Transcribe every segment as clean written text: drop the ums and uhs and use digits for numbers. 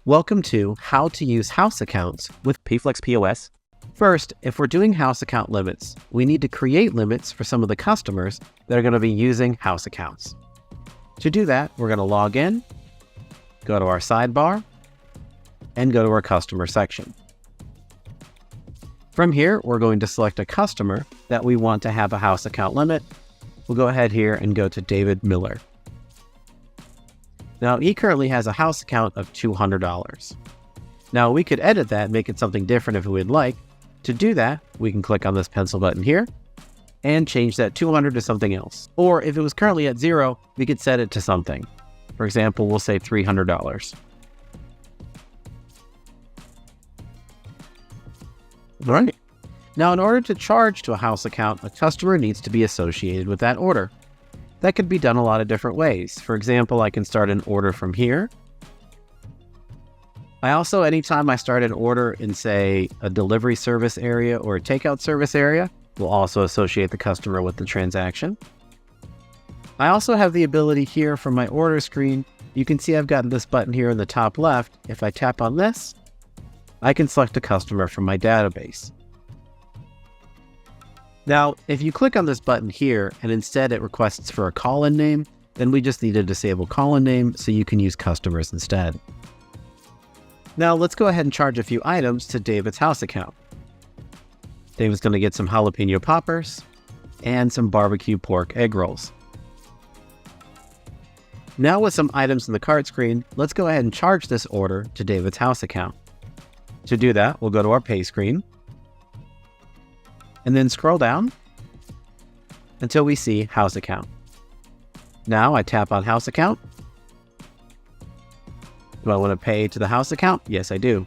Welcome to How to Use House Accounts with Payflex POS. First, if we're doing house account limits, we need to create limits for some of the customers that are going to be using house accounts. To do that, we're going to log in, go to our sidebar, and go to our customer section. From here, we're going to select a customer that we want to have a house account limit. We'll go ahead here and go to David Miller. Now, he currently has a house account of $200. Now, we could edit that and make it something different if we'd like. To do that, we can click on this pencil button here and change that 200 to something else. Or if it was currently at 0, we could set it to something. For example, we'll say $300. All right. Now, in order to charge to a house account, a customer needs to be associated with that order. That could be done a lot of different ways. For example, I can start an order from here. I also, anytime I start an order in, say, a delivery service area or a takeout service area, will also associate the customer with the transaction. I also have the ability here from my order screen. You can see I've got this button here in the top left. If I tap on this, I can select a customer from my database. Now, if you click on this button here and instead it requests for a call-in name, then we just need to disable call-in name so you can use customers instead. Now, let's go ahead and charge a few items to David's house account. David's going to get some jalapeno poppers and some barbecue pork egg rolls. Now, with some items in the cart screen, let's go ahead and charge this order to David's house account. To do that, we'll go to our pay screen and then scroll down until we see house account. Now I tap on house account. Do I want to pay to the house account? Yes, I do.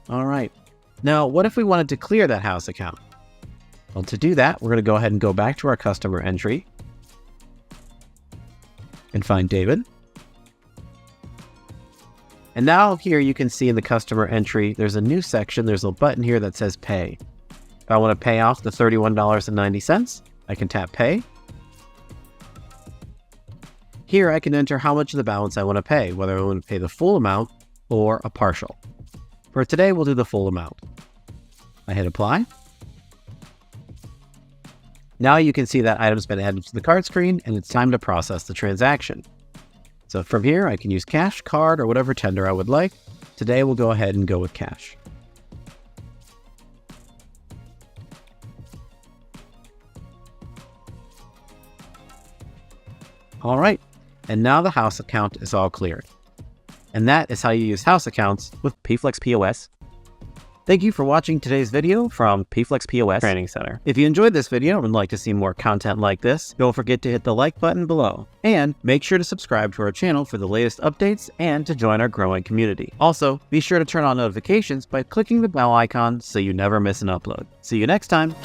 All right. Now, what if we wanted to clear that house account? Well, to do that, we're going to go ahead and go back to our customer entry and find David. And now here you can see in the customer entry, there's a new section. There's a button here that says pay. If I want to pay off the $31.90, I can tap pay. Here I can enter how much of the balance I want to pay, whether I want to pay the full amount or a partial. For today, we'll do the full amount. I hit apply. Now you can see that item's been added to the cart screen and it's time to process the transaction. So from here, I can use cash, card, or whatever tender I would like. Today, we'll go ahead and go with cash. All right, and now the house account is all cleared. And that is how you use house accounts with Payflex POS. Thank you for watching today's video from Payflex POS Training Center. If you enjoyed this video and would like to see more content like this, don't forget to hit the like button below. And make sure to subscribe to our channel for the latest updates and to join our growing community. Also, be sure to turn on notifications by clicking the bell icon so you never miss an upload. See you next time.